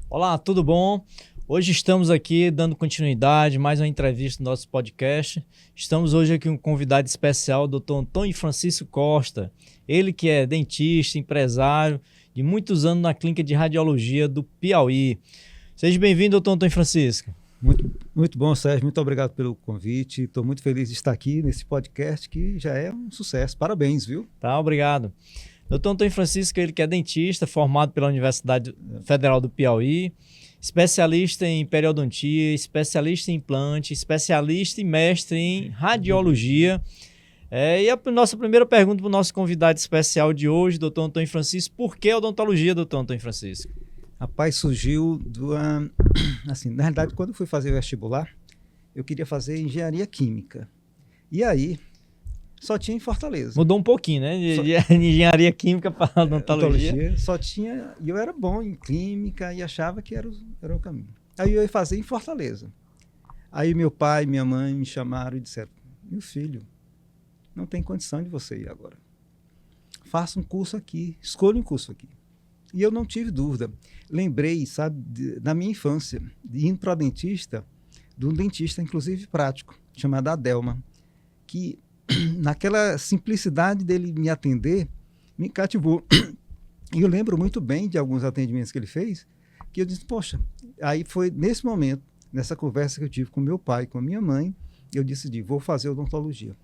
Olá, tudo bom? Hoje estamos aqui dando continuidade, mais uma entrevista no nosso podcast. Estamos hoje aqui com um convidado especial, o Dr. Antônio Francisco Costa. Ele que é dentista, empresário, de muitos anos na clínica de radiologia do Piauí. Seja bem-vindo, Dr. Antônio Francisco. Muito bom, Sérgio. Muito obrigado pelo convite. Estou muito feliz de estar aqui nesse podcast que já é um sucesso. Parabéns, viu? Tá, obrigado. Dr. Antônio Francisco, ele que é dentista, formado pela Universidade Federal do Piauí, especialista em periodontia, especialista em implante, especialista e mestre em radiologia. E a nossa primeira pergunta para o nosso convidado especial de hoje, Dr. Antônio Francisco, por que odontologia, Dr. Antônio Francisco? Rapaz, surgiu assim, na realidade, quando eu fui fazer o vestibular, eu queria fazer engenharia química. E aí, só tinha em Fortaleza. Mudou um pouquinho, né? De engenharia química para odontologia. Só tinha, e eu era bom em química e achava que era o caminho. Aí eu ia fazer em Fortaleza. Aí meu pai e minha mãe me chamaram e disseram: meu filho, não tem condição de você ir agora. Faça um curso aqui, escolha um curso aqui. E eu não tive dúvida. Lembrei, sabe, na minha infância, de ir para o dentista, de um dentista, inclusive prático, chamado Adelma, que naquela simplicidade dele me atender, me cativou. E eu lembro muito bem de alguns atendimentos que ele fez, que eu disse, poxa, aí foi nesse momento, nessa conversa que eu tive com meu pai e com a minha mãe, eu decidi, vou fazer odontologia.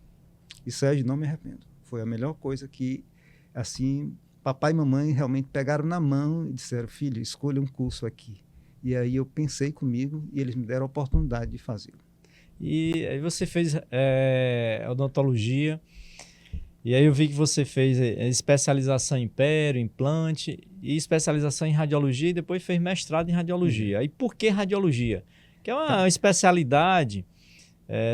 E, Sérgio, não me arrependo. Foi a melhor coisa que, assim, papai e mamãe realmente pegaram na mão e disseram, filho, escolha um curso aqui. E aí eu pensei comigo e eles me deram a oportunidade de fazê-lo. E aí você fez odontologia, e aí eu vi que você fez especialização em pério, implante, e especialização em radiologia, e depois fez mestrado em radiologia. Aí por que radiologia? Que é uma especialidade,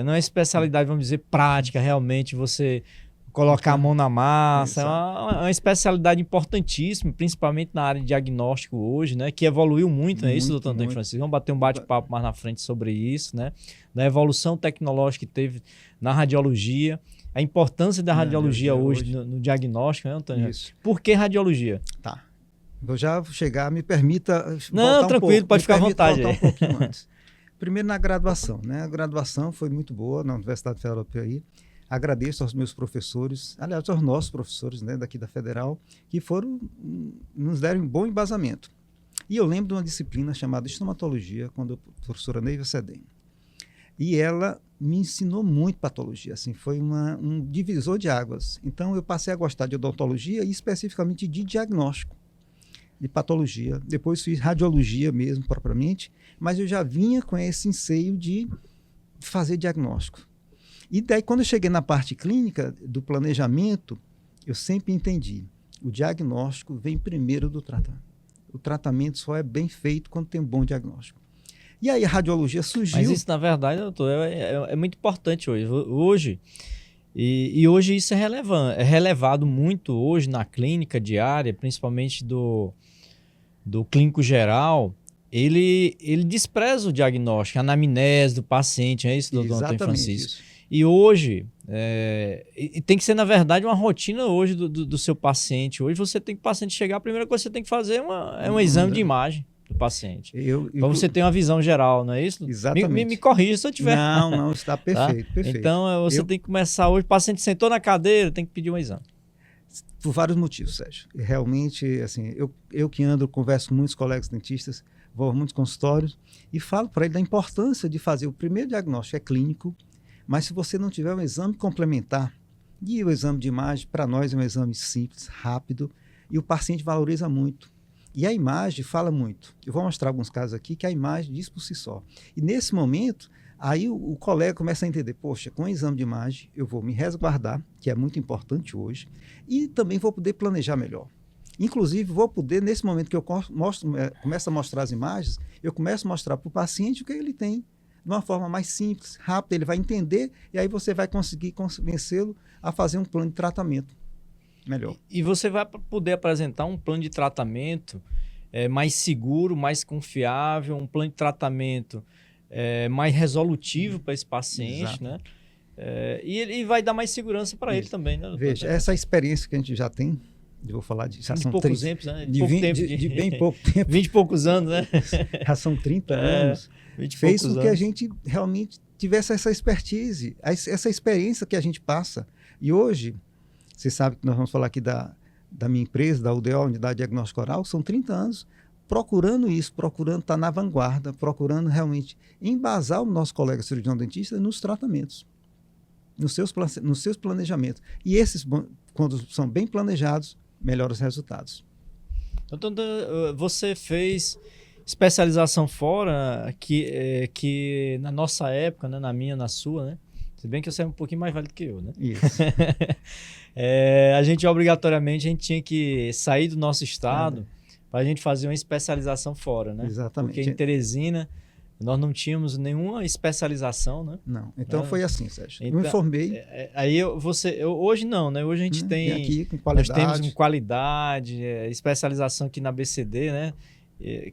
não é especialidade, vamos dizer, prática, realmente você colocar a mão na massa, é uma especialidade importantíssima, principalmente na área de diagnóstico hoje, né? Que evoluiu muito, não é isso, doutor Antônio Francisco? Vamos bater um bate-papo mais na frente sobre isso, né? Da evolução tecnológica que teve na radiologia, a importância da radiologia hoje no diagnóstico, né, Antônio? Isso. Por que radiologia? Tá. Vou já chegar, me permita... Não, tranquilo, pode ficar à vontade. Voltar um pouquinho antes. Primeiro na graduação, né? A graduação foi muito boa na Universidade Federal do Piauí. Agradeço aos meus professores, aliás, aos nossos professores, né, daqui da Federal, que nos deram um bom embasamento. E eu lembro de uma disciplina chamada estomatologia, quando a professora Neiva Sedem. E ela me ensinou muito patologia, assim, foi um divisor de águas. Então eu passei a gostar de odontologia e especificamente de diagnóstico, de patologia. Depois fiz radiologia mesmo, propriamente, mas eu já vinha com esse anseio de fazer diagnóstico. E daí, quando eu cheguei na parte clínica do planejamento, eu sempre entendi, o diagnóstico vem primeiro do tratamento. O tratamento só é bem feito quando tem um bom diagnóstico. E aí a radiologia surgiu... Mas isso, na verdade, doutor, é muito importante hoje. E hoje isso é relevado muito hoje na clínica diária, principalmente do clínico geral. Ele despreza o diagnóstico, a anamnese do paciente, é isso, doutor Antônio Francisco? Isso. E hoje, tem que ser, na verdade, uma rotina hoje do seu paciente. Hoje você tem que o paciente chegar, a primeira coisa que você tem que fazer é um exame de imagem do paciente. Para você ter uma visão geral, não é isso? Exatamente. Me corrija se eu tiver. Não, está perfeito, tá? Perfeito. Então, você tem que começar hoje, o paciente sentou na cadeira, tem que pedir um exame. Por vários motivos, Sérgio. Realmente, assim, eu que ando, converso com muitos colegas dentistas, vou a muitos consultórios e falo para ele da importância de fazer o primeiro diagnóstico, é clínico, mas se você não tiver um exame complementar, e o exame de imagem, para nós, é um exame simples, rápido, e o paciente valoriza muito. E a imagem fala muito. Eu vou mostrar alguns casos aqui que a imagem diz por si só. E nesse momento, aí o colega começa a entender, poxa, com o exame de imagem eu vou me resguardar, que é muito importante hoje, e também vou poder planejar melhor. Inclusive, vou poder, nesse momento que eu começo a mostrar as imagens, eu começo a mostrar para o paciente o que ele tem, de uma forma mais simples, rápida, ele vai entender, e aí você vai conseguir convencê-lo a fazer um plano de tratamento melhor. E você vai poder apresentar um plano de tratamento mais seguro, mais confiável, um plano de tratamento mais resolutivo para esse paciente, exato, né? E ele vai dar mais segurança para ele também, né? Veja, essa experiência que a gente já tem Eu vou falar de... Já De são poucos tempos, né? de, pouco 20, tempo de bem pouco tempo. 20 e poucos anos, né? Já são 30 anos. 20 e Fez poucos com que a anos. gente realmente tivesse essa expertise, essa experiência que a gente passa. E hoje, você sabe que nós vamos falar aqui da minha empresa, da UDO, Unidade Diagnóstica Oral, são 30 anos procurando isso, procurando estar na vanguarda, procurando realmente embasar o nosso colega cirurgião dentista nos tratamentos, nos seus planejamentos. E esses, quando são bem planejados, melhoram os resultados. Então, você fez especialização fora, que na nossa época, né, na minha, na sua, né? Se bem que você é um pouquinho mais velho do que eu, né? Isso. A gente, obrigatoriamente, a gente tinha que sair do nosso estado para a gente fazer uma especialização fora, né? Exatamente. Porque em Teresina, nós não tínhamos nenhuma especialização, né? Não. Então, foi assim, Sérgio. Então, eu me formei. Aí hoje não, né? Hoje a gente tem aqui com nós qualidade. temos com qualidade, especialização aqui na BCD, né?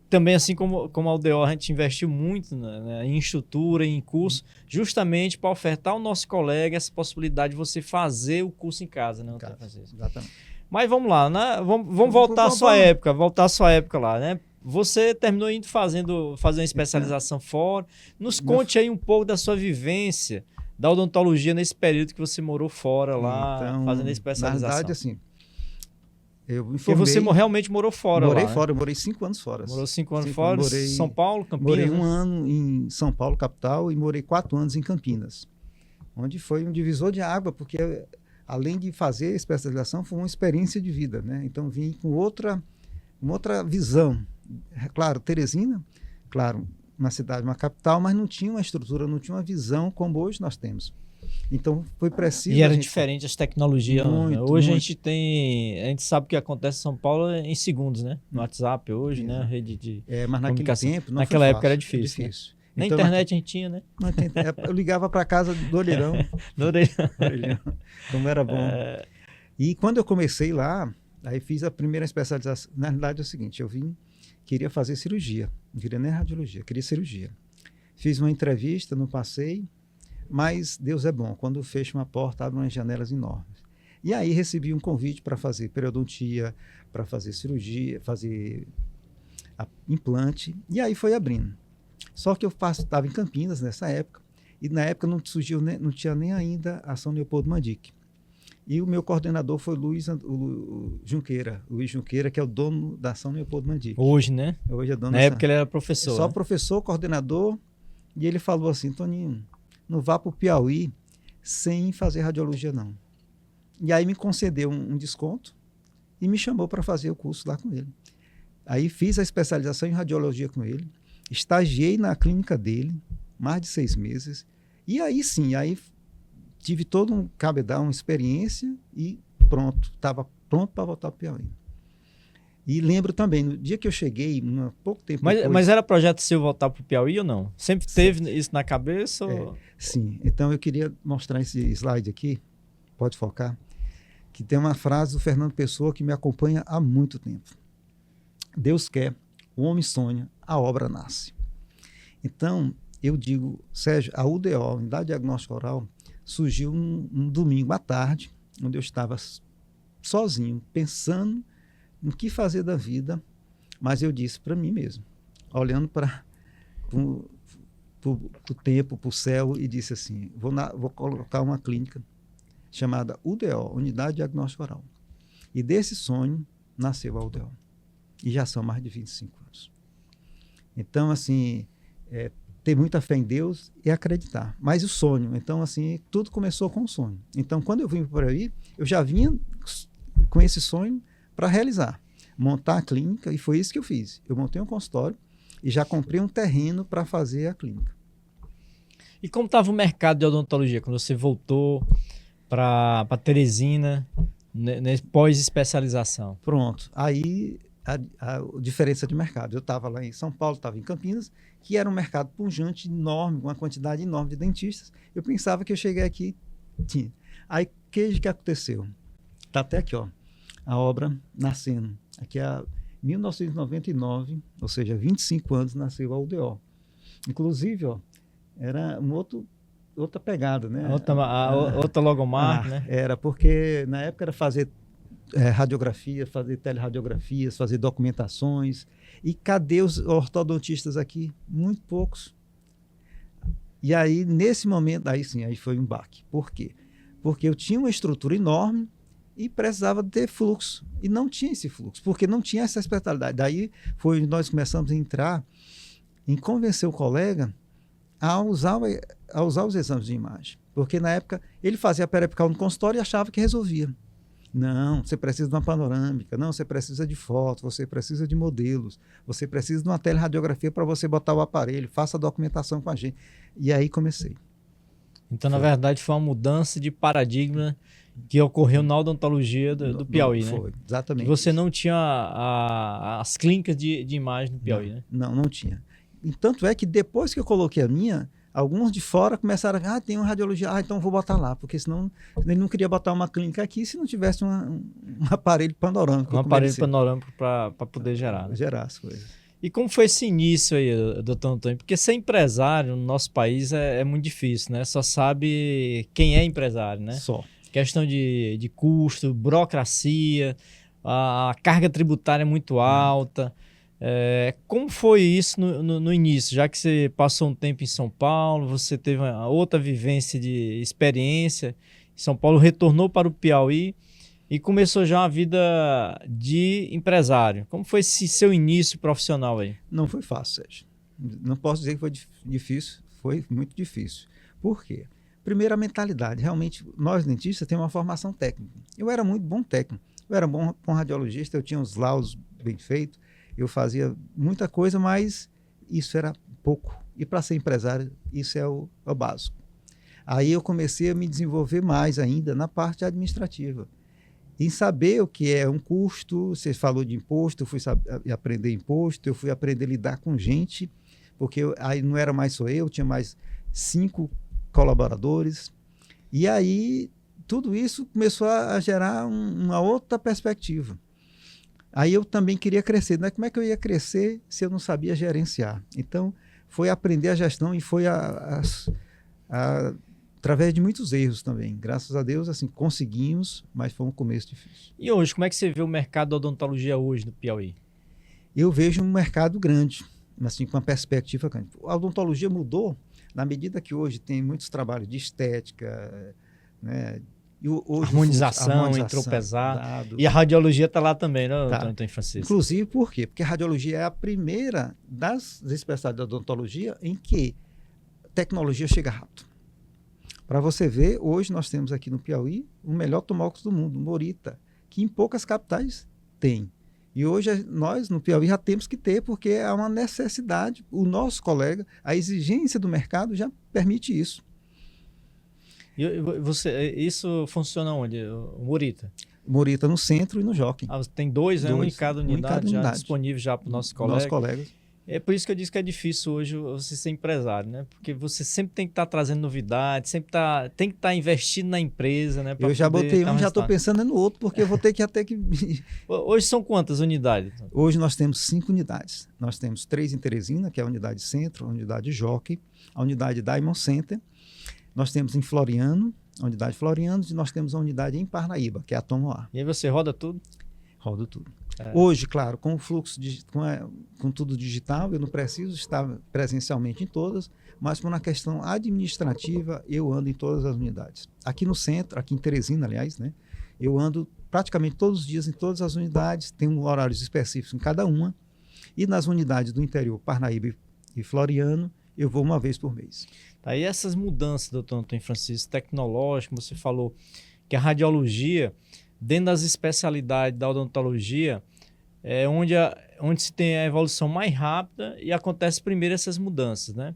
Também, assim como a UDO, a gente investiu muito, né, em estrutura, em curso, justamente para ofertar ao nosso colega essa possibilidade de você fazer o curso em casa, né? Exatamente. Mas vamos lá, né? Vamos voltar à sua época lá, né? Você terminou indo fazer uma especialização fora. Nos conte aí um pouco da sua vivência da odontologia nesse período que você morou fora lá, então, fazendo a especialização. Na verdade, assim, eu me formei... Porque você realmente morou fora morei lá, fora, né? eu morei 5 anos fora. Morou 5 anos fora, morei, São Paulo, Campinas? Morei né? 1 ano em São Paulo, capital, e morei 4 anos em Campinas, onde foi um divisor de água, porque além de fazer a especialização, foi uma experiência de vida, né? Então, vim com outra visão. Claro, Teresina, claro, uma cidade, uma capital, mas não tinha uma estrutura, não tinha uma visão como hoje nós temos. Então, foi preciso... E era diferente as tecnologias. Muito, hoje muito. A gente sabe o que acontece em São Paulo em segundos, né? No WhatsApp hoje, né? A rede de mas naquele comunicação. tempo não Naquela foi época fácil, era difícil. Né? Na Então, internet a gente tinha, né? Eu ligava para casa do orelhão. Do orelhão. Como era bom. E quando eu comecei lá, aí fiz a primeira especialização. Na verdade é o seguinte, queria fazer cirurgia, não queria nem radiologia, queria cirurgia. Fiz uma entrevista, não passei, mas Deus é bom, quando fecha uma porta, abre umas janelas enormes. E aí recebi um convite para fazer periodontia, para fazer cirurgia, fazer implante, e aí foi abrindo. Só que eu estava em Campinas nessa época, e na época não tinha nem ainda a São Leopoldo Mandic. E o meu coordenador foi Luiz Junqueira, que é o dono da São Leopoldo Mandic. Hoje, né? Hoje é dono Na época ele era professor. Só né? professor, coordenador, e ele falou assim, Toninho, não vá para o Piauí sem fazer radiologia, não. E aí me concedeu um desconto e me chamou para fazer o curso lá com ele. Aí fiz a especialização em radiologia com ele, estagiei na clínica dele, mais de 6 meses, e aí sim, tive todo um cabedal, uma experiência e pronto, estava pronto para voltar para o Piauí. E lembro também, no dia que eu cheguei, pouco tempo depois... Mas era projeto seu voltar para o Piauí ou não? Sempre teve isso na cabeça? Ou... Sim, então eu queria mostrar esse slide aqui, pode focar, que tem uma frase do Fernando Pessoa que me acompanha há muito tempo. Deus quer, o homem sonha, a obra nasce. Então, eu digo, Sérgio, a UDO, a Unidade Diagnóstica Oral, surgiu um domingo à tarde, onde eu estava sozinho, pensando no que fazer da vida, mas eu disse para mim mesmo, olhando para o tempo, para o céu, e disse assim, vou colocar uma clínica chamada UDO, Unidade Diagnóstica Oral. E desse sonho nasceu a UDO. E já são mais de 25 anos. Então, assim, ter muita fé em Deus e acreditar. Mas o sonho, então, assim, tudo começou com o sonho. Então, quando eu vim por aí, eu já vinha com esse sonho para realizar, montar a clínica, e foi isso que eu fiz. Eu montei um consultório e já comprei um terreno para fazer a clínica. E como estava o mercado de odontologia quando você voltou para Teresina, pós-especialização? Pronto. Aí a diferença de mercado. Eu estava lá em São Paulo, estava em Campinas, que era um mercado pujante, enorme, uma quantidade enorme de dentistas. Eu pensava que eu cheguei aqui, tinha. Aí, o que aconteceu? Está até aqui, ó, a obra nascendo. Aqui é 1999, ou seja, 25 anos, nasceu a UDO. Inclusive, ó, era outra pegada, né? Outra logomarca, né? Era, porque na época era fazer radiografia, fazer telerradiografias, fazer documentações. E cadê os ortodontistas aqui? Muito poucos. E aí, nesse momento, aí foi um baque. Por quê? Porque eu tinha uma estrutura enorme e precisava ter fluxo. E não tinha esse fluxo, porque não tinha essa especialidade. Daí foi onde nós começamos a entrar em convencer o colega a usar os exames de imagem. Porque na época ele fazia periapical no consultório e achava que resolvia. Não, você precisa de uma panorâmica, não, você precisa de foto, você precisa de modelos, você precisa de uma teleradiografia para você botar o aparelho, faça a documentação com a gente. E aí comecei. Então, na verdade, foi uma mudança de paradigma que ocorreu na odontologia do Piauí, né? Foi, exatamente. Que você não tinha as clínicas de imagem no Piauí, né? Não tinha. E tanto é que depois que eu coloquei a minha, alguns de fora começaram a tem uma radiologia, então vou botar lá, porque senão ele não queria botar uma clínica aqui se não tivesse um aparelho panorâmico. Um aparelho panorâmico para poder gerar. Né? Gerar as coisas. E como foi esse início aí, doutor Antônio? Porque ser empresário no nosso país é muito difícil, né? Só sabe quem é empresário, né? Só. Questão de custo, burocracia, a carga tributária é muito alta. Como foi isso no início? Já que você passou um tempo em São Paulo, você teve uma outra vivência de experiência em São Paulo, retornou para o Piauí e começou já uma vida de empresário. Como foi esse seu início profissional aí? Não foi fácil, Sérgio. Não posso dizer que foi difícil, foi muito difícil. Por quê? Primeiro, a mentalidade. Realmente, nós dentistas temos uma formação técnica. Eu era muito bom técnico. Eu era bom radiologista, eu tinha os laudos bem feitos, eu fazia muita coisa, mas isso era pouco. E para ser empresário, isso é o básico. Aí eu comecei a me desenvolver mais ainda na parte administrativa. Em saber o que é um custo, você falou de imposto, eu fui aprender imposto, eu fui aprender a lidar com gente, porque aí não era mais só eu, tinha mais 5 colaboradores. E aí tudo isso começou a gerar uma outra perspectiva. Aí eu também queria crescer. Né? Como é que eu ia crescer se eu não sabia gerenciar? Então, foi aprender a gestão e foi através de muitos erros também. Graças a Deus, assim, conseguimos, mas foi um começo difícil. E hoje, como é que você vê o mercado da odontologia hoje no Piauí? Eu vejo um mercado grande, assim, com uma perspectiva grande. A odontologia mudou na medida que hoje tem muitos trabalhos de estética, né? E hoje harmonização entrou pesado. E a radiologia está lá também, né, Antônio Francisco? Inclusive, por quê? Porque a radiologia é a primeira das especialidades da odontologia em que a tecnologia chega rápido. Para você ver, hoje nós temos aqui no Piauí o melhor tomógrafo do mundo, Morita, que em poucas capitais tem. E hoje nós, no Piauí, já temos que ter, porque é uma necessidade. O nosso colega, a exigência do mercado já permite isso. E isso funciona onde? O Morita? Morita no centro e no Jockey. Tem dois, né? Um em cada unidade, já disponível já para os nossos colegas. É por isso que eu disse que é difícil hoje você ser empresário, né? Porque você sempre tem que estar trazendo novidades, sempre tem que estar investindo na empresa, né? Eu já botei um, já estou pensando no outro, porque eu vou ter que Hoje são quantas unidades? Hoje nós temos 5 unidades. Nós temos 3 em Teresina, que é a unidade Centro, a unidade Jockey, a unidade Diamond Center. Nós temos em Floriano, a unidade Floriano, e nós temos a unidade em Parnaíba, que é a Tomoá. E aí você roda tudo? Rodo tudo. Hoje, claro, com o fluxo, com tudo digital, eu não preciso estar presencialmente em todas, mas por uma questão administrativa, eu ando em todas as unidades. Aqui no centro, aqui em Teresina, aliás, né, eu ando praticamente todos os dias em todas as unidades, tenho horários específicos em cada uma, e nas unidades do interior, Parnaíba e Floriano, eu vou uma vez por mês. Aí essas mudanças, doutor Antônio Francisco, tecnológicas, você falou que a radiologia, dentro das especialidades da odontologia, é onde se tem a evolução mais rápida e acontece primeiro essas mudanças, né?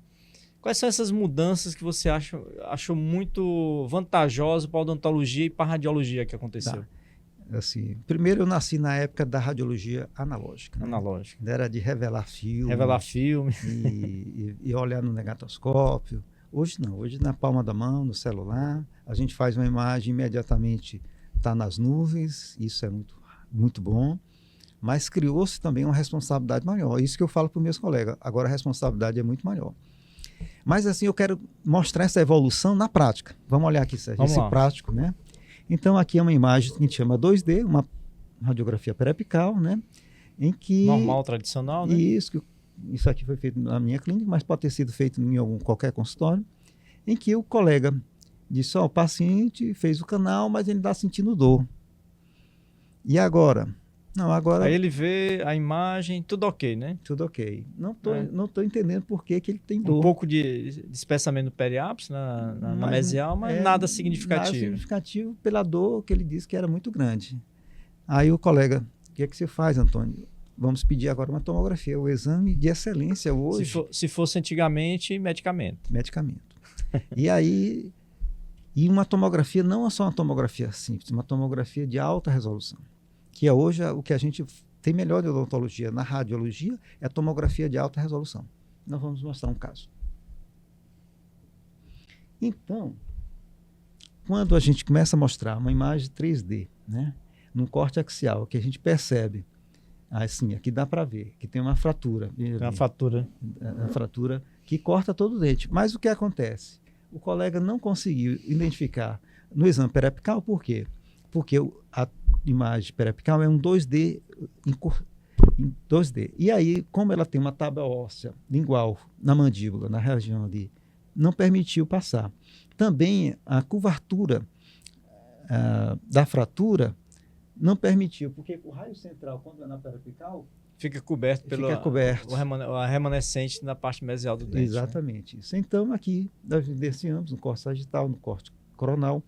Quais são essas mudanças que você achou muito vantajosas para a odontologia e para a radiologia que aconteceu? Assim, primeiro eu nasci na época da radiologia analógica. Analógica. Né? Era de revelar filme. Revelar filme. E olhar no negatoscópio. Hoje não, hoje na palma da mão, no celular, a gente faz uma imagem imediatamente, está nas nuvens, isso é muito, muito bom, mas criou-se também uma responsabilidade maior. Isso que eu falo para os meus colegas, agora a responsabilidade é muito maior. Mas assim, eu quero mostrar essa evolução na prática. Vamos olhar aqui, Sérgio, esse prático, né? Então aqui é uma imagem que a gente chama 2D, uma radiografia periapical, né? Em que Normal, tradicional, né? Isso aqui foi feito na minha clínica, mas pode ter sido feito em qualquer consultório, em que o colega disse, o paciente fez o canal, mas ele está sentindo dor. E agora? Não, agora... Aí ele vê a imagem, tudo ok, né? Tudo ok. Não tô entendendo por que ele tem dor. Um pouco de espessamento no periápice, na mesial, mas nada significativo. Nada significativo pela dor que ele disse que era muito grande. Aí o colega, o que é que você faz, Antônio? Vamos pedir agora uma tomografia, o exame de excelência hoje. Se fosse antigamente, medicamento. Medicamento. E aí, uma tomografia, não é só uma tomografia simples, uma tomografia de alta resolução, que é hoje o que a gente tem melhor de odontologia na radiologia, é a tomografia de alta resolução. Nós vamos mostrar um caso. Então, quando a gente começa a mostrar uma imagem 3D, né, num corte axial, que a gente percebe, assim, aqui dá para ver que tem uma fratura. Tem uma fratura. Uma fratura que corta todo o dente. Mas o que acontece? O colega não conseguiu identificar no exame periapical, por quê? Porque a imagem periapical é um 2D em 2D. E aí, como ela tem uma tábua óssea lingual na mandíbula, na região ali, não permitiu passar. Também a curvatura da fratura não permitiu, porque o raio central, quando é na periapical, fica coberto a remanescente na parte mesial do dente. Exatamente. Né? Isso. Então, aqui, nós evidenciamos no corte sagital, no corte coronal.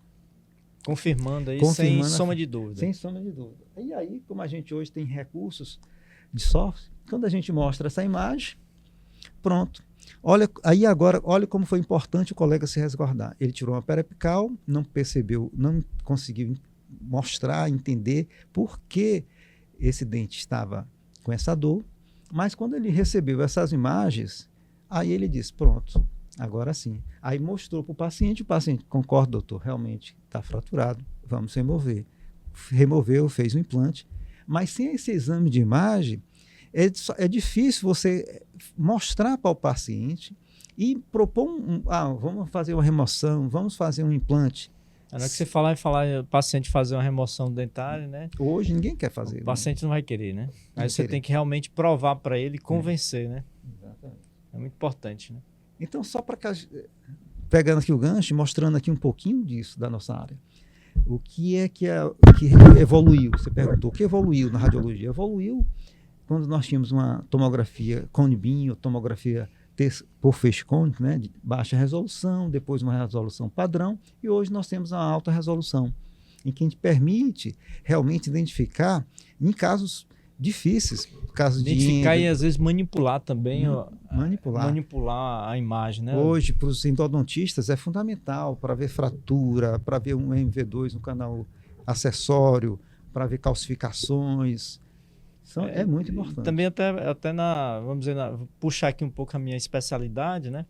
Confirmando aí, sem sombra de dúvida. Sem sombra de dúvida. E aí, como a gente hoje tem recursos de software, quando a gente mostra essa imagem, pronto. Olha como foi importante o colega se resguardar. Ele tirou uma periapical, não percebeu, não conseguiu mostrar, entender por que esse dente estava com essa dor, mas quando ele recebeu essas imagens, aí ele disse, pronto, agora sim. Aí mostrou para o paciente concorda, doutor, realmente está fraturado, vamos remover. Removeu, fez o implante, mas sem esse exame de imagem, é difícil você mostrar para o paciente e propor vamos fazer uma remoção, vamos fazer um implante. Na hora que você falar o paciente fazer uma remoção dentária, né? Hoje ninguém quer fazer. O paciente não vai querer, né? Aí você tem que realmente provar para ele e convencer, né? Exatamente. É muito importante, né? Então, só para pegando aqui o gancho, mostrando aqui um pouquinho disso da nossa área. O que evoluiu? Você perguntou, o que evoluiu na radiologia? Evoluiu quando nós tínhamos uma tomografia cone-beam, ou tomografia por feixe cônico, né, de baixa resolução, depois uma resolução padrão, e hoje nós temos uma alta resolução, em que a gente permite realmente identificar em casos difíceis, casos identificar e às vezes manipular também, manipular a imagem, né? Hoje, para os endodontistas, é fundamental para ver fratura, para ver um MV2 no canal acessório, para ver calcificações. É muito importante. Também até vamos dizer, puxar aqui um pouco a minha especialidade, né?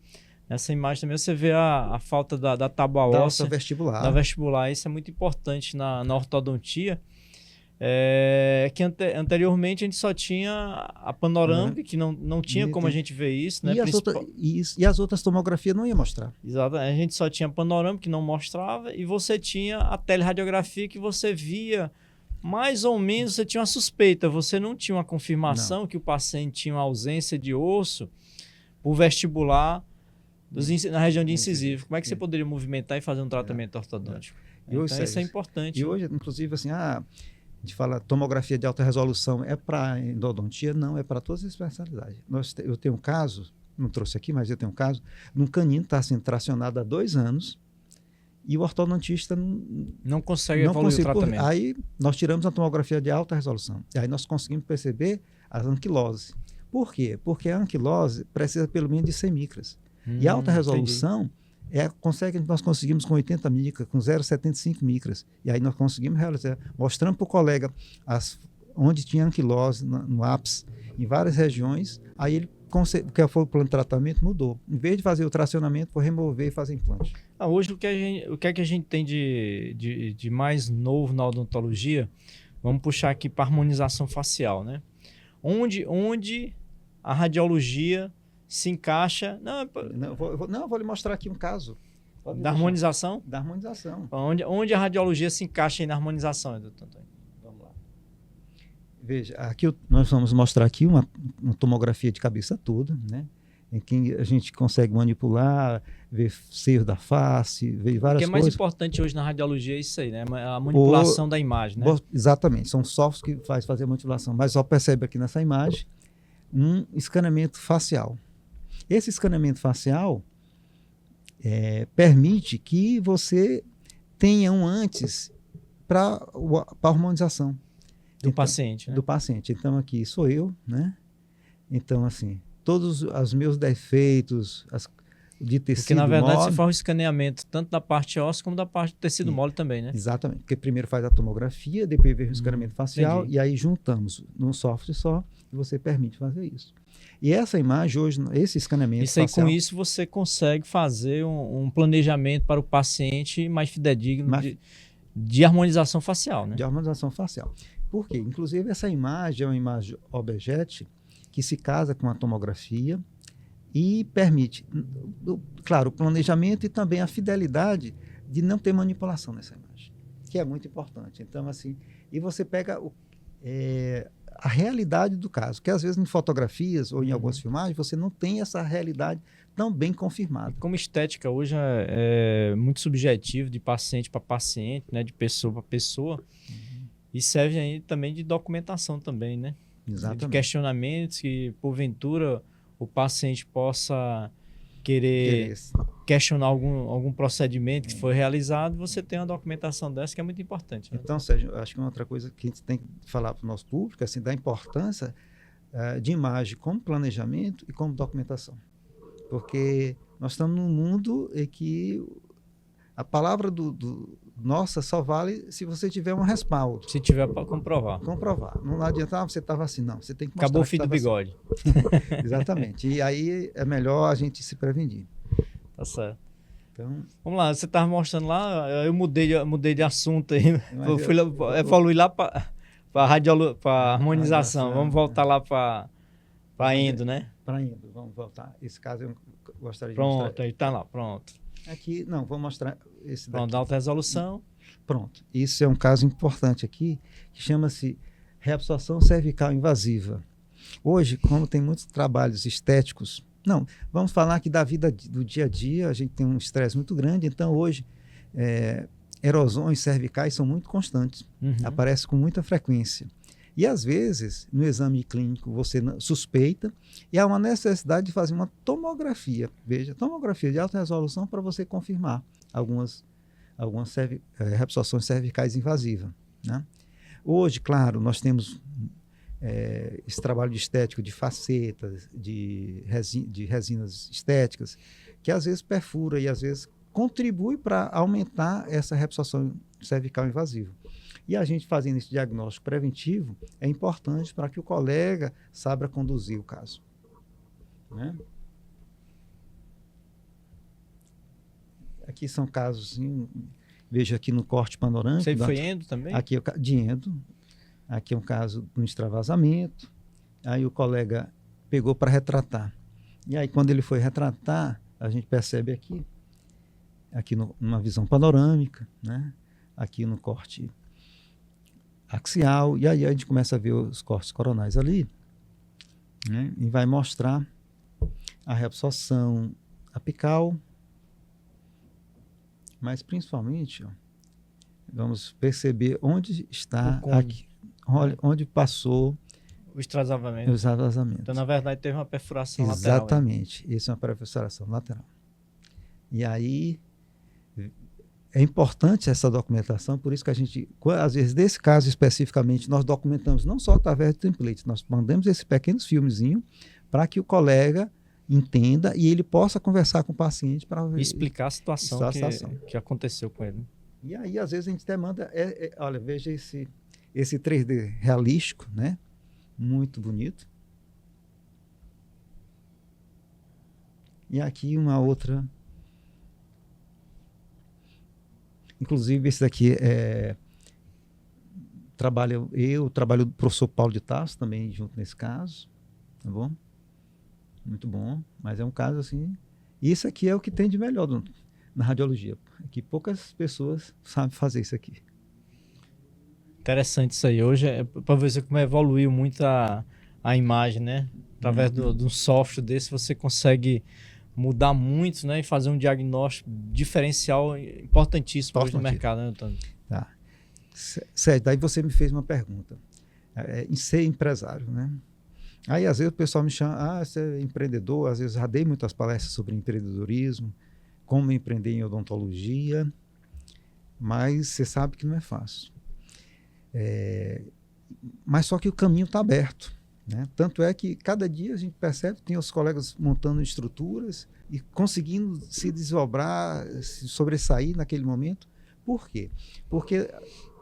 Nessa imagem também você vê a falta da tábua óssea vestibular. Da vestibular. Isso é muito importante na ortodontia. Que anteriormente a gente só tinha a panorâmica, que não tinha como a gente ver isso, né? E as outras tomografias não iam mostrar. Exato. A gente só tinha panorâmica, que não mostrava, e você tinha a teleradiografia, que você via mais ou menos, você tinha uma suspeita, você não tinha uma confirmação que o paciente tinha uma ausência de osso por vestibular na região de incisivo. Como é que você poderia movimentar e fazer um tratamento ortodôntico? Então, isso é importante. E hoje, inclusive, assim, a gente fala tomografia de alta resolução é para endodontia? Não, é para todas as especialidades. Eu tenho um caso, não trouxe aqui, mas eu tenho um caso, de um canino que está sendo tracionado há 2 anos, e o ortodontista não consegue evoluir o tratamento. Aí nós tiramos a tomografia de alta resolução. E aí nós conseguimos perceber a anquilose. Por quê? Porque a anquilose precisa pelo menos de 100 micras. E a alta resolução nós conseguimos com 80 micras, com 0,75 micras. E aí nós conseguimos realizar, mostrando para o colega onde tinha anquilose no ápice, em várias regiões. Aí ele que foi o plano de tratamento, mudou. Em vez de fazer o tracionamento, foi remover e fazer implante. Hoje, o que é que a gente tem de mais novo na odontologia? Vamos puxar aqui para harmonização facial, né? Onde a radiologia se encaixa... Vou lhe mostrar aqui um caso. Da harmonização? Da harmonização. Onde a radiologia se encaixa aí na harmonização, doutor Antônio? Vamos lá. Veja, aqui nós vamos mostrar aqui uma tomografia de cabeça toda, né? Em que a gente consegue manipular, ver seio da face, ver O várias que é mais coisas. importante hoje na radiologia é isso aí, né? A manipulação da imagem, né? Exatamente, são softwares que faz fazer a manipulação. Mas só percebe aqui nessa imagem um escaneamento facial. Esse escaneamento facial permite que você tenha um antes para a harmonização Do paciente, né? do paciente. Então, aqui sou eu, né? Então, assim, todos os meus defeitos de tecido Porque, na verdade, mole, você faz o escaneamento tanto da parte óssea como da parte do tecido mole também, né? exatamente, porque primeiro faz a tomografia, depois vem o escaneamento facial, entendi. e aí juntamos num software só, e você permite fazer isso. E essa imagem hoje, esse escaneamento Isso aí, facial... com isso, você consegue fazer um planejamento para o paciente mais fidedigno de harmonização facial, né? De harmonização facial. Por quê? Inclusive, essa imagem é uma imagem objet que se casa com a tomografia e permite, claro, o planejamento e também a fidelidade de não ter manipulação nessa imagem, que é muito importante. Então, assim, e você pega a realidade do caso, que às vezes em fotografias ou em algumas filmagens você não tem essa realidade tão bem confirmada. Como estética hoje é muito subjetivo, de paciente para paciente, né? De pessoa para pessoa, e serve aí também de documentação também, né? Exatamente. De questionamentos que, porventura, o paciente possa querer questionar algum procedimento que foi realizado, você tem uma documentação dessa que é muito importante, né? Então, Sérgio, acho que uma outra coisa que a gente tem que falar para o nosso público, assim, da importância de imagem como planejamento e como documentação. Porque nós estamos num mundo em que a palavra nossa só vale se você tiver um respaldo. Se tiver para comprovar. Comprovar. Não adianta, você estava assim, não. Você tem que mostrar. Acabou o fio do bigode. Assim. Exatamente. E aí é melhor a gente se prevenir. Tá certo. Então, vamos lá, você estava mostrando lá, eu mudei de assunto aí. Evolui lá para a harmonização. Vamos voltar lá para endo, né? Para endo, vamos voltar. Esse caso eu gostaria de mostrar. Pronto, aí tá lá, pronto. Aqui, não, vou mostrar esse daqui. Pronto, da alta resolução. Pronto. Isso é um caso importante aqui, que chama-se reabsorção cervical invasiva. Hoje, como tem muitos trabalhos estéticos, vamos falar aqui da vida do dia a dia, a gente tem um estresse muito grande, então hoje erosões cervicais são muito constantes, aparecem com muita frequência. E às vezes, no exame clínico, você suspeita e há uma necessidade de fazer uma tomografia. Veja, tomografia de alta resolução para você confirmar algumas reabsorções cervicais invasivas, né? Hoje, claro, nós temos esse trabalho de estético de facetas, de resinas estéticas, que às vezes perfura e às vezes contribui para aumentar essa reabsorção cervical invasiva. E a gente fazendo esse diagnóstico preventivo é importante para que o colega saiba conduzir o caso, né? Aqui são casos, veja aqui no corte panorâmico. Você foi endo também? Aqui é de endo. Aqui é um caso de um extravasamento. Aí o colega pegou para retratar. E aí quando ele foi retratar, a gente percebe aqui numa visão panorâmica, né? Aqui no corte axial, e aí a gente começa a ver os cortes coronais ali, né? E vai mostrar a reabsorção apical, mas principalmente, vamos perceber onde está aqui, onde passou o extravasamenento. Então, na verdade, teve uma perfuração lateral. Exatamente, isso é uma perfuração lateral. E aí é importante essa documentação, por isso que a gente, às vezes, desse caso especificamente, nós documentamos não só através de templates, nós mandamos esse pequenos filmezinho para que o colega entenda e ele possa conversar com o paciente para explicar a situação que aconteceu com ele. E aí, às vezes, a gente demanda, olha, veja esse 3D realístico, né? Muito bonito. E aqui uma outra. Inclusive, esse daqui trabalho o professor Paulo de Tarso também junto nesse caso, tá bom? Muito bom, mas é um caso assim. Isso aqui é o que tem de melhor na radiologia, que poucas pessoas sabem fazer isso aqui. Interessante isso aí. Hoje, para ver como evoluiu muito a imagem, né? Através de um software desse, você consegue mudar muito, né? E fazer um diagnóstico diferencial importantíssimo hoje no mercado, né, Antônio? Tá. Sérgio, daí você me fez uma pergunta. Em ser empresário, né? Aí, às vezes, o pessoal me chama, você é empreendedor. Às vezes, já dei muitas palestras sobre empreendedorismo, como empreender em odontologia, mas você sabe que não é fácil. Mas só que o caminho está aberto, né? Tanto é que cada dia a gente percebe que tem os colegas montando estruturas e conseguindo se desdobrar, se sobressair naquele momento. Por quê? Porque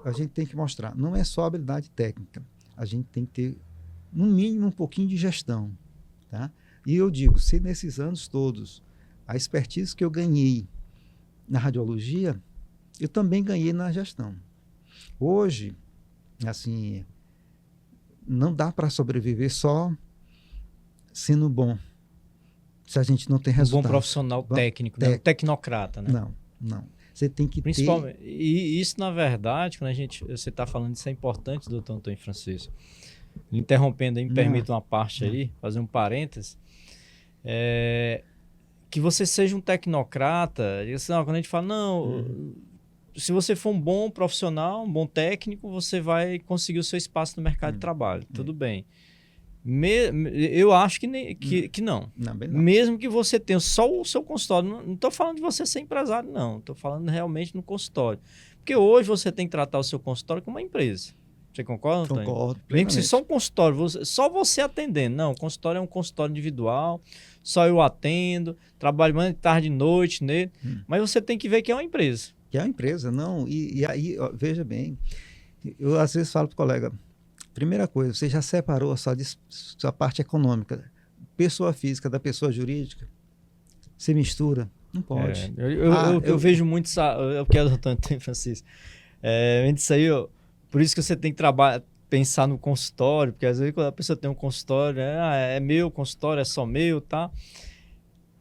a gente tem que mostrar, não é só habilidade técnica, a gente tem que ter, no mínimo, um pouquinho de gestão. Tá? E eu digo, se nesses anos todos, a expertise que eu ganhei na radiologia, eu também ganhei na gestão. Hoje, assim, não dá para sobreviver só sendo bom, se a gente não tem resultado. Um bom profissional técnico, né? Um tecnocrata, né? Não. Você tem que Principalmente, ter... E isso, na verdade, quando você está falando, isso é importante, doutor Antônio Francisco. Interrompendo aí, me permita uma parte aí, fazer um parênteses. Que você seja um tecnocrata, quando a gente fala, se você for um bom profissional, um bom técnico, você vai conseguir o seu espaço no mercado de trabalho. Tudo bem. Eu acho que não. Não. Mesmo que você tenha só o seu consultório. Não estou falando de você ser empresário, não. Estou falando realmente no consultório. Porque hoje você tem que tratar o seu consultório como uma empresa. Você concorda, Antônio? Concordo. Mesmo que seja só um consultório, só você atendendo. Não, o consultório é um consultório individual, só eu atendo, trabalho manhã, tarde e noite nele. Mas você tem que ver que é uma empresa. Que é uma empresa, não. E aí, veja bem, eu às vezes falo para o colega, primeira coisa, você já separou a sua parte econômica, pessoa física da pessoa jurídica? Você mistura? Não pode. Eu vejo muito isso, eu quero, doutor Antônio Francisco, isso aí, por isso que você tem que pensar no consultório, porque às vezes quando a pessoa tem um consultório, é meu consultório, é só meu, tá?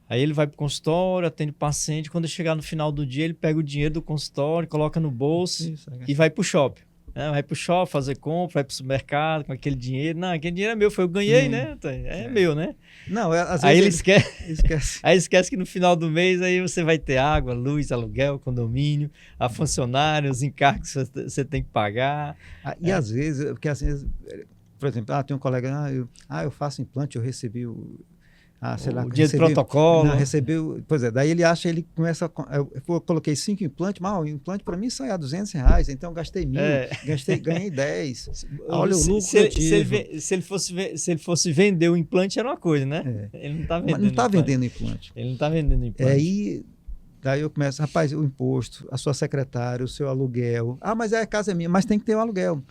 Aí ele vai para o consultório, atende o paciente, quando chegar no final do dia, ele pega o dinheiro do consultório, coloca no bolso e vai para o shopping. Vai para o shopping fazer compra, vai para o supermercado com aquele dinheiro. Não, aquele dinheiro é meu, eu ganhei, né? Meu, né? Não, às vezes aí ele esquece. Aí esquece que no final do mês aí você vai ter água, luz, aluguel, condomínio, a funcionário, os encargos que você tem que pagar. E às vezes, porque assim, por exemplo, tem um colega, eu faço implante, eu recebi o dia de protocolo. Não, recebeu, pois é, daí ele começa, eu coloquei 5 implantes, mas o implante para mim sai a R$200, então eu gastei 1.000, ganhei 10. Olha o lucro se ele fosse vender o implante era uma coisa, né? Ele não está vendendo. Mas não está vendendo implante. Ele não está vendendo implante. Daí eu começo, rapaz, o imposto, a sua secretária, o seu aluguel. Mas a casa é minha, mas tem que ter o aluguel.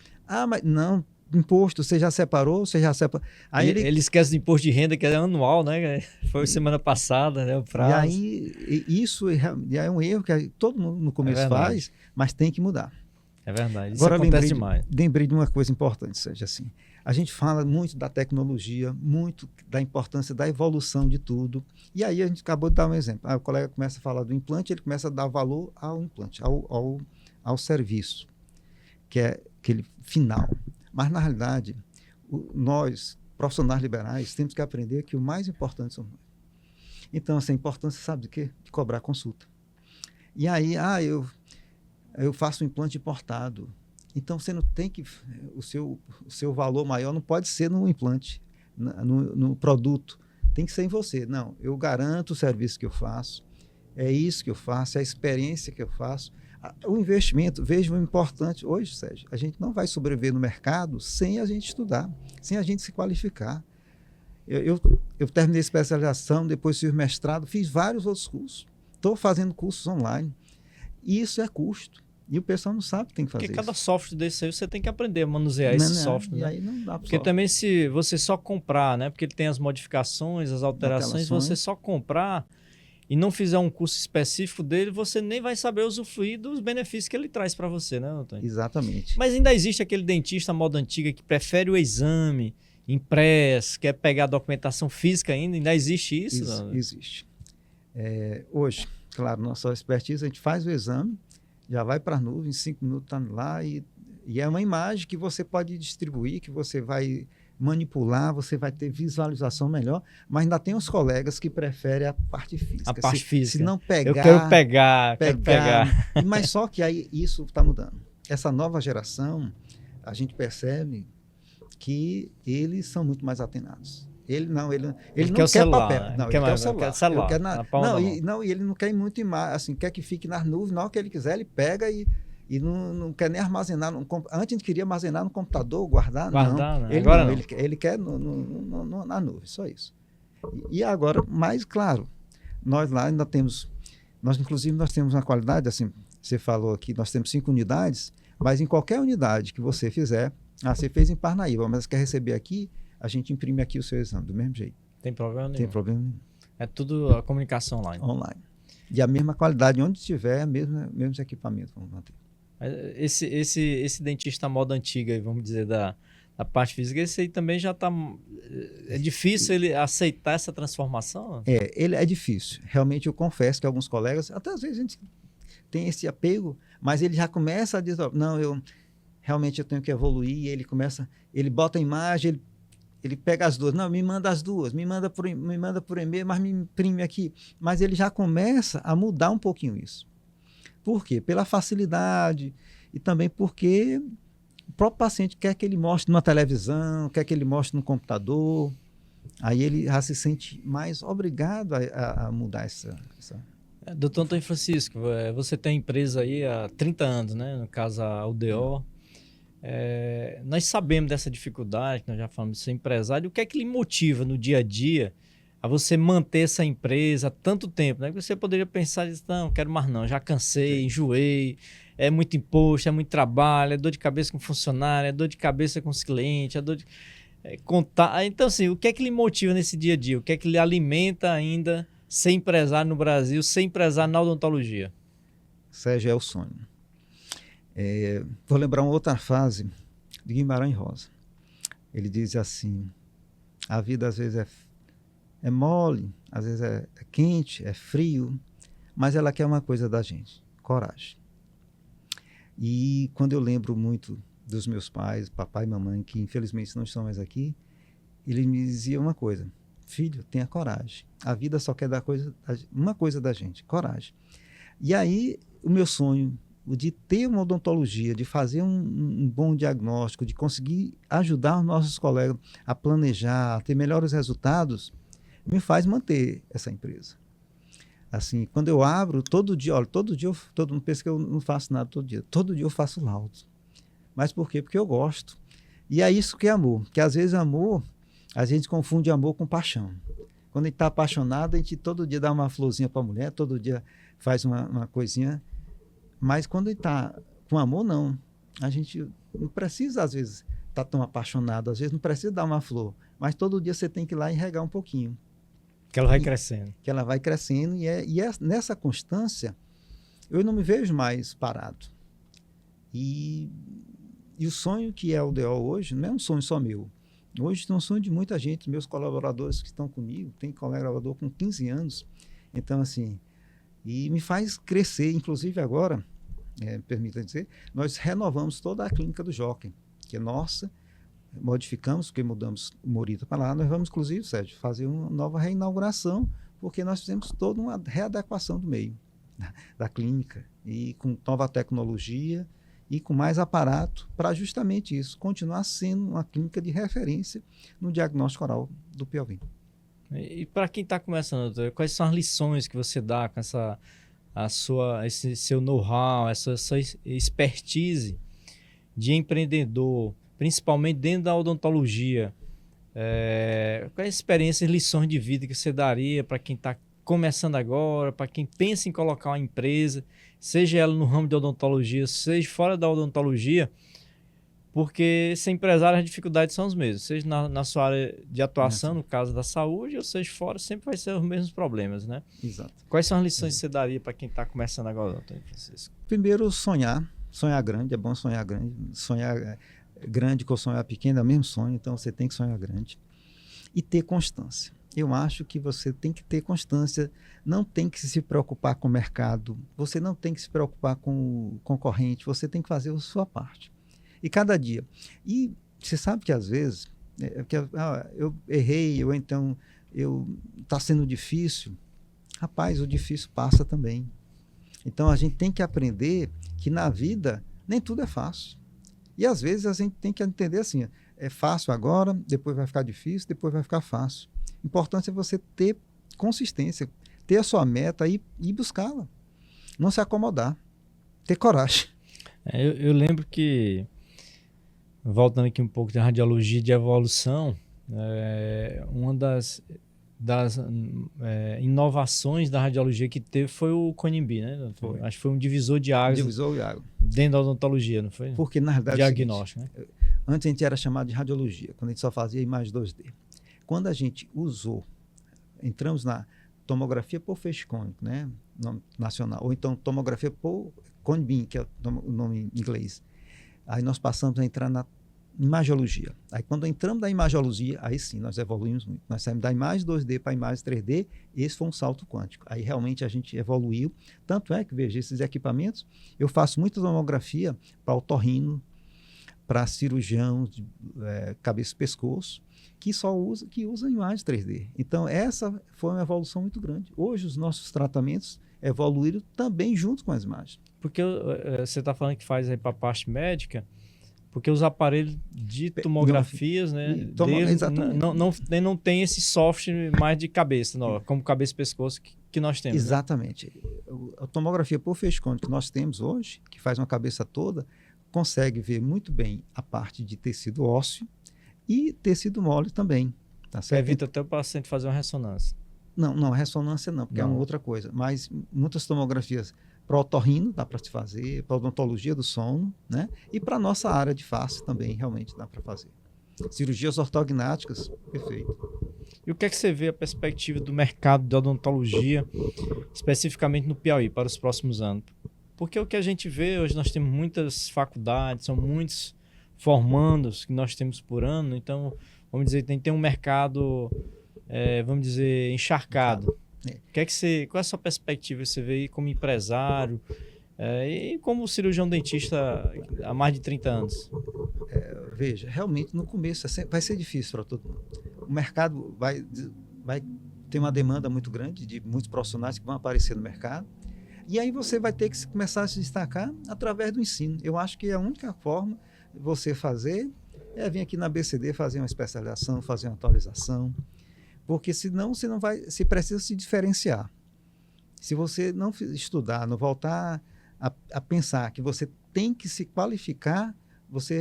Mas não. Imposto, você já separou? Aí ele esquece do imposto de renda, que é anual, né? Foi semana passada, né? O prazo. E aí, isso é um erro que todo mundo no começo faz, mas tem que mudar. É verdade, isso acontece demais. Lembrei de uma coisa importante, Sérgio, assim. A gente fala muito da tecnologia, muito da importância da evolução de tudo. E aí a gente acabou de dar um exemplo. O colega começa a falar do implante, ele começa a dar valor ao implante, ao serviço, que é aquele final. Mas, na realidade, nós, profissionais liberais, temos que aprender que o mais importante são nós. Então, assim, a importância, sabe de quê? De cobrar consulta. E aí, eu faço um implante importado. Então, você não tem que... O seu valor maior não pode ser no implante, no produto. Tem que ser em você. Não, eu garanto o serviço que eu faço, é isso que eu faço, é a experiência que eu faço. O investimento, veja o importante hoje, Sérgio, a gente não vai sobreviver no mercado sem a gente estudar, sem a gente se qualificar. Eu terminei a especialização, depois fiz mestrado, fiz vários outros cursos. Estou fazendo cursos online. E isso é custo. E o pessoal não sabe que tem que fazer. Porque cada software desse aí você tem que aprender a manusear esse software. E aí não dá porque também se você só comprar, né? Porque ele tem as modificações, as alterações, você só comprar e não fizer um curso específico dele, você nem vai saber usufruir dos benefícios que ele traz para você, né, Antônio? Exatamente. Mas ainda existe aquele dentista moda antiga que prefere o exame impresso, quer pegar a documentação física ainda existe isso? Existe. Hoje, claro, nossa expertise, a gente faz o exame, já vai para a nuvem, em 5 minutos está lá e E é uma imagem que você pode distribuir, que você vai manipular, você vai ter visualização melhor, mas ainda tem os colegas que preferem a parte física. A parte física. Se não pegar... Eu quero pegar. Mas só que aí isso está mudando. Essa nova geração, a gente percebe que eles são muito mais atenados. Ele não quer celular, papel. né? Não, ele quer o celular. Quer celular, Ele quer na palma da mão. e ele não quer muito imagem, assim, quer que fique nas nuvens, na hora que ele quiser, ele pega e não quer nem armazenar. Antes ele queria armazenar no computador, guardar não. Né? Agora não. Ele quer na nuvem, só isso. E agora, mais claro, nós lá ainda temos, inclusive nós temos uma qualidade, assim, você falou aqui, nós temos 5 unidades, mas em qualquer unidade que você fizer, você fez em Parnaíba, mas quer receber aqui, a gente imprime aqui o seu exame, do mesmo jeito. Tem problema nenhum. Tem problema nenhum. É tudo a comunicação online. Online. E a mesma qualidade, onde estiver, mesmos equipamentos vamos manter. Esse dentista moda antiga, vamos dizer, da parte física, esse aí também já está... É difícil ele aceitar essa transformação? Ele é difícil. Realmente eu confesso que alguns colegas, até às vezes a gente tem esse apego, mas ele já começa a dizer, não, realmente eu tenho que evoluir, ele bota a imagem, ele pega as duas, não, me manda as duas, me manda por e-mail, mas me imprime aqui. Mas ele já começa a mudar um pouquinho isso. Por quê? Pela facilidade e também porque o próprio paciente quer que ele mostre numa televisão, quer que ele mostre no computador, aí ele já se sente mais obrigado a mudar essa... Doutor Antônio Francisco, você tem empresa aí há 30 anos, né? No caso a UDO. Nós sabemos dessa dificuldade, nós já falamos de ser empresário. O que é que lhe motiva no dia a dia a você manter essa empresa há tanto tempo, né? Você poderia pensar, não, quero mais não, já cansei, enjoei, é muito imposto, é muito trabalho, é dor de cabeça com funcionário, é dor de cabeça com os clientes, é dor de contar. Então, assim, o que é que lhe motiva nesse dia a dia? O que é que lhe alimenta ainda ser empresário no Brasil, ser empresário na odontologia? Sérgio, é o sonho. Vou lembrar uma outra frase de Guimarães Rosa. Ele diz assim, a vida às vezes é mole, às vezes é quente, é frio, mas ela quer uma coisa da gente, coragem. E quando eu lembro muito dos meus pais, papai e mamãe, que infelizmente não estão mais aqui, ele me dizia uma coisa, filho, tenha coragem. A vida só quer dar uma coisa da gente, coragem. E aí o meu sonho de ter uma odontologia, de fazer um bom diagnóstico, de conseguir ajudar os nossos colegas a planejar, a ter melhores resultados, me faz manter essa empresa. Assim, quando eu abro, todo dia todo mundo pensa que eu não faço nada todo dia eu faço laudo. Mas por quê? Porque eu gosto. E é isso que é amor, que às vezes amor, a gente confunde amor com paixão. Quando a gente está apaixonado, a gente todo dia dá uma florzinha para a mulher, todo dia faz uma coisinha, mas quando a gente está com amor, não. A gente não precisa, às vezes, estar tão apaixonado, às vezes não precisa dar uma flor, mas todo dia você tem que ir lá e regar um pouquinho. Que ela vai crescendo. Que ela vai crescendo e nessa constância eu não me vejo mais parado. E o sonho que é o UDO hoje não é um sonho só meu. Hoje é um sonho de muita gente, meus colaboradores que estão comigo, tem colaborador com 15 anos. Então, assim, e me faz crescer, inclusive agora, permita dizer, nós renovamos toda a clínica do Jockey, que é nossa, modificamos, porque mudamos o Morita para lá, nós vamos, inclusive, Sérgio, fazer uma nova reinauguração, porque nós fizemos toda uma readequação do meio da clínica, e com nova tecnologia e com mais aparato, para justamente isso, continuar sendo uma clínica de referência no diagnóstico oral do Piauí. E para quem está começando, doutor, quais são as lições que você dá com esse seu know-how, essa sua expertise de empreendedor, principalmente dentro da odontologia? Quais experiências e lições de vida que você daria para quem está começando agora, para quem pensa em colocar uma empresa, seja ela no ramo de odontologia, seja fora da odontologia? Porque ser empresário, as dificuldades são as mesmas. Seja na sua área de atuação, no caso da saúde, ou seja fora, sempre vai ser os mesmos problemas, né? Exato. Quais são as lições que você daria para quem está começando agora, doutor Francisco? Primeiro, sonhar grande, é bom sonhar grande. Sonhar grande com sonhar pequeno é o mesmo sonho, então você tem que sonhar grande. E ter constância. Eu acho que você tem que ter constância, não tem que se preocupar com o mercado, você não tem que se preocupar com o concorrente, você tem que fazer a sua parte. E cada dia. E você sabe que às vezes, eu errei, ou então está sendo difícil. Rapaz, o difícil passa também. Então a gente tem que aprender que na vida nem tudo é fácil. E às vezes a gente tem que entender assim, é fácil agora, depois vai ficar difícil, depois vai ficar fácil. O importante é você ter consistência, ter a sua meta e buscá-la. Não se acomodar. Ter coragem. Eu lembro que, voltando aqui um pouco da radiologia de evolução, uma das inovações da radiologia que teve foi o Conimbi, né? Acho que foi um divisor de águas. Divisor de água. Dentro da odontologia, não foi? Porque, na verdade, diagnóstico, né? Antes a gente era chamado de radiologia, quando a gente só fazia imagem 2D. Quando a gente entramos na tomografia por feixe cônico, né? Nome nacional, ou então tomografia por Conibin, que é o nome em inglês. Aí nós passamos a entrar na imagiologia. Aí quando entramos na imagiologia, aí sim, nós evoluímos muito. Nós saímos da imagem 2D para a imagem 3D, esse foi um salto quântico. Aí realmente a gente evoluiu. Tanto é que, veja, esses equipamentos, eu faço muita tomografia para otorrino, para cirurgião de cabeça e pescoço, que usa imagem 3D. Então, essa foi uma evolução muito grande. Hoje, os nossos tratamentos evoluíram também junto com as imagens. Porque você está falando que faz aí para a parte médica, porque os aparelhos de tomografias, né, não tem esse software mais de cabeça, não, como cabeça e pescoço que nós temos. Exatamente. Né? A tomografia por feixe cônico que nós temos hoje, que faz uma cabeça toda, consegue ver muito bem a parte de tecido ósseo e tecido mole também. Tá certo? Evita até o paciente fazer uma ressonância. Não, ressonância não, porque é uma outra coisa. Mas muitas tomografias para otorrino dá para se fazer, para odontologia do sono, né? E para a nossa área de face também realmente dá para fazer. Cirurgias ortognáticas, perfeito. E o que é que você vê a perspectiva do mercado de odontologia, especificamente no Piauí, para os próximos anos? Porque o que a gente vê hoje, nós temos muitas faculdades, são muitos formandos que nós temos por ano, então, vamos dizer, tem um mercado, vamos dizer, encharcado. Qual é a sua perspectiva? Você vê aí como empresário e como cirurgião dentista há mais de 30 anos? Veja, realmente no começo vai ser difícil para todo mundo. O mercado vai ter uma demanda muito grande de muitos profissionais que vão aparecer no mercado. E aí você vai ter que começar a se destacar através do ensino. Eu acho que a única forma de você fazer é vir aqui na BCD fazer uma especialização, fazer uma atualização. Porque senão você precisa se diferenciar. Se você não estudar, não voltar a pensar que você tem que se qualificar,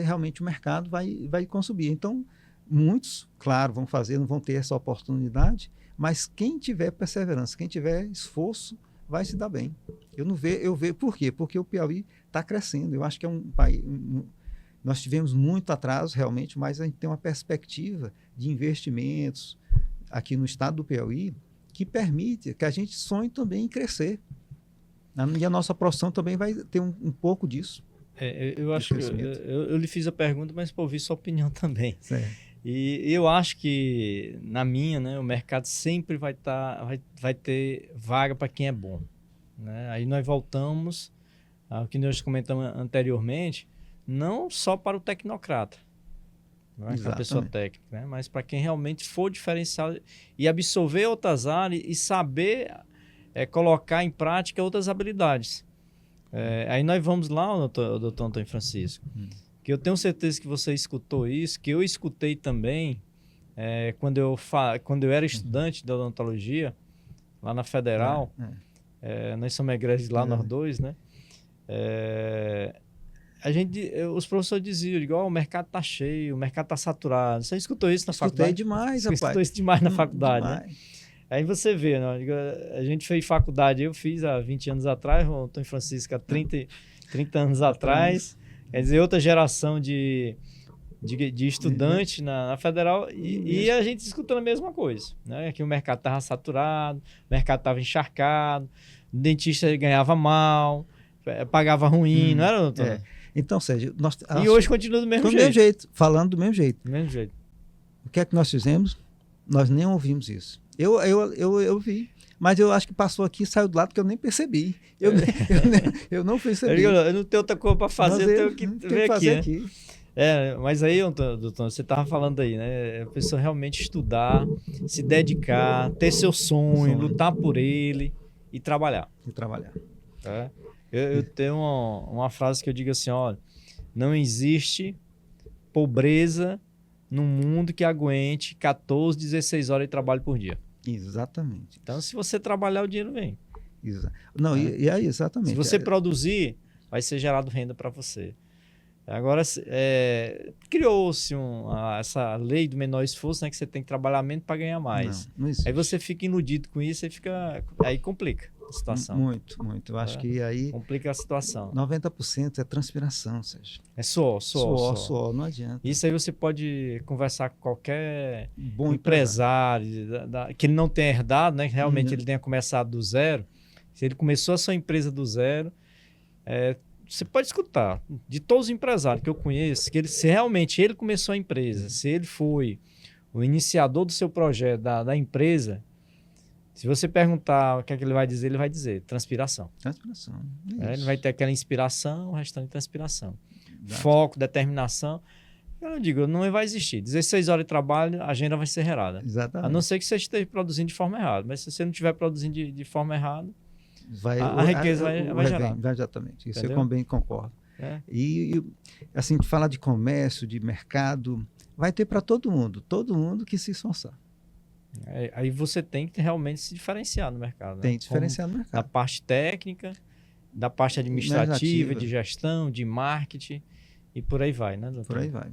realmente o mercado vai consumir. Então, muitos, claro, vão fazer, não vão ter essa oportunidade, mas quem tiver perseverança, quem tiver esforço, vai se dar bem. Eu vejo por quê? Porque o Piauí está crescendo. Eu acho que é um país... Nós tivemos muito atraso, realmente, mas a gente tem uma perspectiva de investimentos aqui no estado do Piauí, que permite que a gente sonhe também em crescer. E a nossa profissão também vai ter um pouco disso. Eu acho que eu lhe fiz a pergunta, mas para ouvir sua opinião também. Certo. E eu acho que, na minha, né, o mercado sempre vai ter vaga para quem é bom. Né? Aí nós voltamos ao que nós comentamos anteriormente, não só para o tecnocrata, para a pessoa técnica, né? Mas para quem realmente for diferencial e absorver outras áreas e saber colocar em prática outras habilidades. Aí nós vamos lá, doutor Antônio Francisco, que eu tenho certeza que você escutou isso, que eu escutei também quando eu era estudante de odontologia, lá na Federal. Nós somos egressos lá, nós dois, né? Os professores diziam, o mercado está cheio, o mercado está saturado. Você escutou isso na faculdade? Escutei demais, rapaz. Escutou isso demais na faculdade, demais. Né? Aí você vê, né? A gente fez faculdade, eu fiz há 20 anos atrás, o Antônio Francisco há 30 anos atrás. Quer dizer, outra geração de estudante na Federal e a gente escutando a mesma coisa. Né? Que o mercado estava saturado, o mercado estava encharcado, o dentista ganhava mal, pagava ruim, não era, doutor? Então, Sérgio... E hoje continua do mesmo jeito. Falando do mesmo jeito. Do mesmo jeito. O que é que nós fizemos? Nós nem ouvimos isso. Eu vi. Mas eu acho que passou aqui e saiu do lado que eu nem percebi. Eu não percebi. Eu não tenho outra coisa para fazer, eu tenho que ver fazer aqui. Mas aí, doutor, você estava falando aí, né? A pessoa realmente estudar, se dedicar, ter seu sonho, lutar por ele e trabalhar. Tá? Eu tenho uma frase que eu digo assim, olha, não existe pobreza num mundo que aguente 14, 16 horas de trabalho por dia. Exatamente. Então, se você trabalhar, o dinheiro vem. Não, e aí, exatamente. Se você produzir, vai ser gerado renda para você. Agora, criou-se essa lei do menor esforço, né, que você tem que trabalhar menos para ganhar mais. Não existe. Aí você fica iludido com isso, aí complica a situação. Muito. Eu acho que aí... Complica a situação. 90% é transpiração, Sérgio. É suor. Não adianta. Isso aí você pode conversar com qualquer bom empresário que ele não tenha herdado, né? Que realmente ele tenha começado do zero. Se ele começou a sua empresa do zero, você pode escutar de todos os empresários que eu conheço, que se realmente ele começou a empresa, se ele foi o iniciador do seu projeto, da empresa, se você perguntar o que é que ele vai dizer transpiração. Ele vai ter aquela inspiração, o restante de transpiração. Foco, determinação. Eu digo, não vai existir. 16 horas de trabalho, a agenda vai ser gerada. Exatamente. A não ser que você esteja produzindo de forma errada. Mas se você não estiver produzindo de forma errada, a riqueza vai gerar. Exatamente. Isso eu bem concordo. E assim, falar de comércio, de mercado, vai ter para todo mundo que se esforçar. Aí você tem que realmente se diferenciar no mercado. Né? Tem que diferenciar no mercado. Da parte técnica, da parte administrativa, de gestão, de marketing e por aí vai, né, doutor? Por aí vai.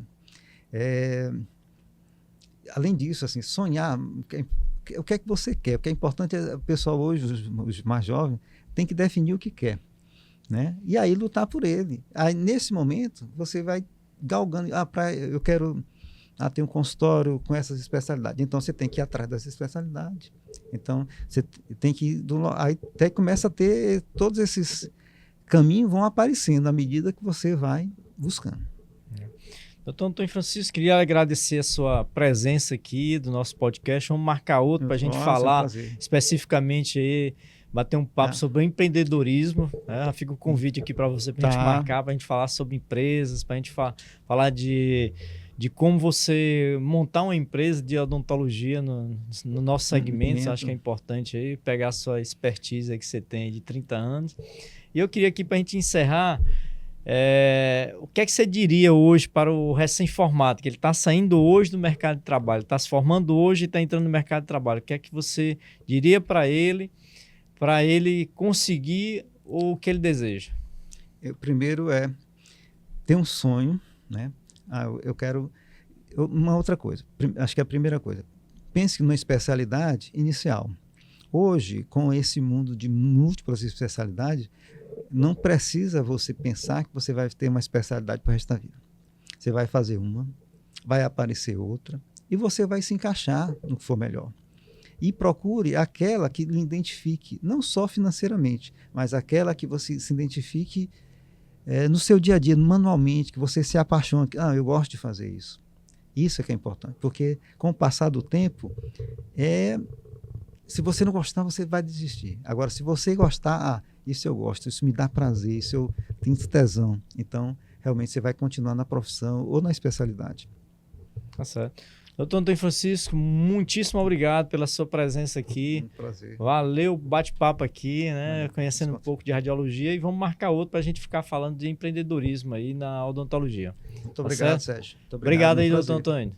Além disso, assim, sonhar, o que é que você quer? O que é importante é o pessoal hoje, os mais jovens, tem que definir o que quer, né? E aí lutar por ele. Aí, nesse momento, você vai galgando, eu quero ter um consultório com essas especialidades. Então, você tem que ir atrás dessa especialidade. Então, você tem que ir aí até começa a ter todos esses caminhos vão aparecendo à medida que você vai buscando. Doutor Antônio Francisco, queria agradecer a sua presença aqui do nosso podcast. Vamos marcar outro para a gente falar especificamente aí, bater um papo sobre o empreendedorismo. Né? Fica o convite aqui para você, para a gente marcar, para a gente falar sobre empresas, para a gente falar de como você montar uma empresa de odontologia no nosso segmento. Acho que é importante aí pegar a sua expertise aí que você tem de 30 anos. E eu queria aqui, para a gente encerrar, o que é que você diria hoje para o recém-formado, que ele está saindo hoje do mercado de trabalho, está se formando hoje e está entrando no mercado de trabalho? O que é que você diria para ele conseguir o que ele deseja? Primeiro ter um sonho, né? Eu quero... Uma outra coisa, acho que é a primeira coisa, pense numa especialidade inicial. Hoje, com esse mundo de múltiplas especialidades, não precisa você pensar que você vai ter uma especialidade para o resto da vida. Você vai fazer uma, vai aparecer outra, e você vai se encaixar no que for melhor. E procure aquela que lhe identifique, não só financeiramente, mas aquela que você se identifique no seu dia a dia, manualmente, que você se apaixone. Eu gosto de fazer isso. Isso é que é importante, porque com o passar do tempo, se você não gostar, você vai desistir. Agora, se você gostar, isso eu gosto, isso me dá prazer, isso eu tenho tesão. Então, realmente, você vai continuar na profissão ou na especialidade. Tá certo. Doutor Antônio Francisco, muitíssimo obrigado pela sua presença aqui. Um prazer. Valeu o bate-papo aqui, né? Conhecendo um pouco de radiologia, e vamos marcar outro para a gente ficar falando de empreendedorismo aí na odontologia. Muito obrigado, Sérgio. Muito obrigado aí, doutor Antônio.